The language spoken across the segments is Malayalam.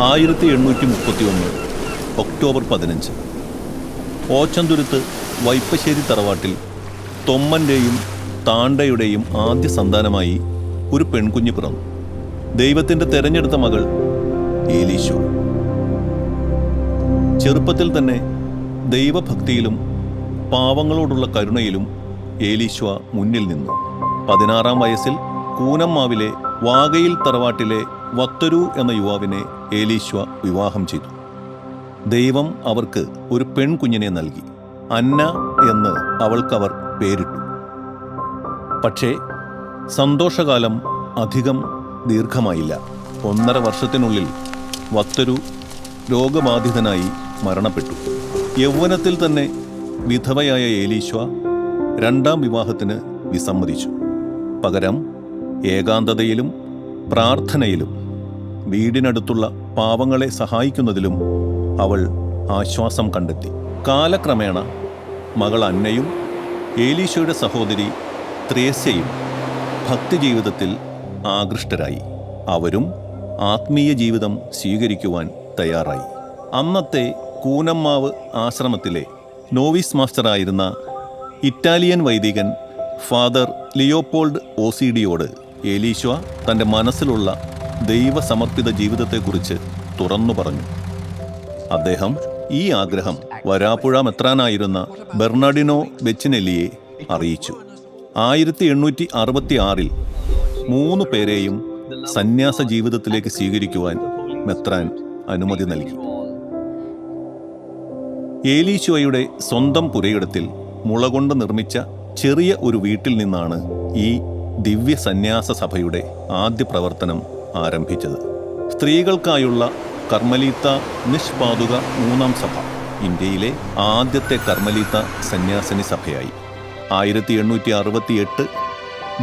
1831 ഒക്ടോബർ 15 ഓച്ചന്തുരുത്ത് വൈപ്പശ്ശേരി തറവാട്ടിൽ തൊമ്മൻ്റെയും താണ്ടയുടെയും ആദ്യ സന്താനമായി ഒരു പെൺകുഞ്ഞ് പിറന്നു. ദൈവത്തിൻ്റെ തെരഞ്ഞെടുത്ത മകൾ ഏലീശോ. ചെറുപ്പത്തിൽ തന്നെ ദൈവഭക്തിയിലും പാവങ്ങളോടുള്ള കരുണയിലും ഏലീശോ മുന്നിൽ നിന്നു. 16-ാം വയസ്സിൽ കൂനമ്മാവിലെ വാകയിൽ തറവാട്ടിലെ വത്തരു എന്ന യുവാവിനെ ഏലീശോ വിവാഹം ചെയ്തു. ദൈവം അവർക്ക് ഒരു പെൺകുഞ്ഞിനെ നൽകി. അന്ന എന്ന് അവൾക്കവർ പേരിട്ടു. പക്ഷേ സന്തോഷകാലം അധികം ദീർഘമായില്ല. 1.5 വർഷത്തിനുള്ളിൽ വത്തരു രോഗബാധിതനായി മരണപ്പെട്ടു. യൗവനത്തിൽ തന്നെ വിധവയായ ഏലീശോ 2ാം വിവാഹത്തിന് വിസമ്മതിച്ചു. പകരം ഏകാന്തതയിലും പ്രാർത്ഥനയിലും വീടിനടുത്തുള്ള പാവങ്ങളെ സഹായിക്കുന്നതിലും അവൾ ആശ്വാസം കണ്ടെത്തി. കാലക്രമേണ മകൾ അന്നയും ഏലീശോയുടെ സഹോദരി ത്രേസ്യയും ഭക്തിജീവിതത്തിൽ ആകൃഷ്ടരായി. അവരും ആത്മീയ ജീവിതം സ്വീകരിക്കുവാൻ തയ്യാറായി. അന്നത്തെ കൂനമ്മാവ് ആശ്രമത്തിലെ നോവിസ് മാസ്റ്ററായിരുന്ന ഇറ്റാലിയൻ വൈദികൻ ഫാദർ ലിയോപോൾഡ് ഓസിഡിയോട് ഏലീശോ തൻ്റെ മനസ്സിലുള്ള ദൈവസമർപ്പിത ജീവിതത്തെക്കുറിച്ച് തുറന്നു പറഞ്ഞു. അദ്ദേഹം ഈ ആഗ്രഹം വരാപ്പുഴ മെത്രാനായിരുന്ന ബെർണാഡിനോ ബെച്ചിനെല്ലിയെ അറിയിച്ചു. 1866 3 പേരെയും സന്യാസ ജീവിതത്തിലേക്ക് സ്വീകരിക്കുവാൻ മെത്രാൻ അനുമതി നൽകി. ഏലീശോയുടെ സ്വന്തം പുരയിടത്തിൽ മുളകൊണ്ട് നിർമ്മിച്ച ചെറിയ ഒരു വീട്ടിൽ നിന്നാണ് ഈ ദിവ്യ സന്യാസ സഭയുടെ ആദ്യ പ്രവർത്തനം ആരംഭിച്ചത്. സ്ത്രീകൾക്കായുള്ള കർമ്മലീത്ത നിഷ്പാതുക 3ാം സഭ ഇന്ത്യയിലെ ആദ്യത്തെ കർമ്മലീത്ത സന്യാസിനി സഭയായി. 1868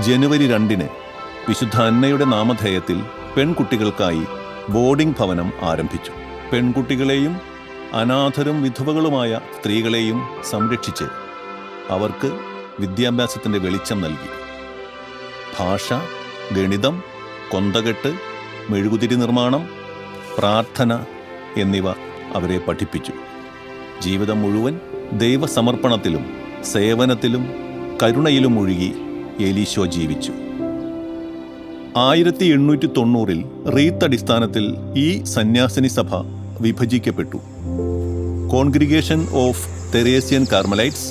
ജനുവരി 2 വിശുദ്ധ അന്നയുടെ നാമധേയത്തിൽ പെൺകുട്ടികൾക്കായി ബോർഡിംഗ് ഭവനം ആരംഭിച്ചു. പെൺകുട്ടികളെയും അനാഥരും വിധവകളുമായ സ്ത്രീകളെയും സംരക്ഷിച്ച് അവർക്ക് വിദ്യാഭ്യാസത്തിൻ്റെ വെളിച്ചം നൽകി. ഭാഷ, ഗണിതം, കൊന്തകെട്ട്, മെഴുകുതിരി നിർമ്മാണം, പ്രാർത്ഥന എന്നിവ അവരെ പഠിപ്പിച്ചു. ജീവിതം മുഴുവൻ ദൈവസമർപ്പണത്തിലും സേവനത്തിലും കരുണയിലും ഒഴുകി ഏലീശോ ജീവിച്ചു. 1890 റീത്ത് അടിസ്ഥാനത്തിൽ ഈ സന്യാസിനി സഭ വിഭജിക്കപ്പെട്ടു. Congregation of Teresian Carmelites,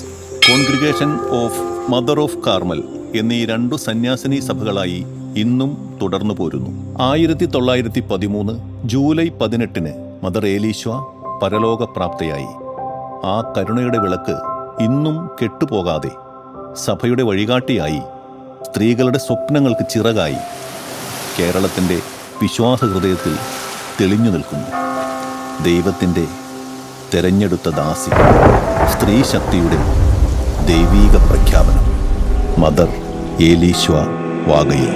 congregation of mother of Carmel എന്നീ 2 സന്യാസിനി സഭകളായി ഇന്നും തുടർന്നു പോരുന്നു. 1913 ജൂലൈ 18 മദർ ഏലീശോ പരലോകപ്രാപ്തയായി. ആ കരുണയുടെ വിളക്ക് ഇന്നും കെട്ടുപോകാതെ സഭയുടെ വഴികാട്ടിയായി, സ്ത്രീകളുടെ സ്വപ്നങ്ങൾക്ക് ചിറകായി കേരളത്തിൻ്റെ വിശ്വാസ ഹൃദയത്തിൽ തെളിഞ്ഞു നിൽക്കുന്നു. ദൈവത്തിൻ്റെ തെരഞ്ഞെടുത്ത ദാസി, സ്ത്രീ ശക്തിയുടെ ദൈവീക പ്രഖ്യാപനം, മദർ ഏലീശോ വാകയിൽ.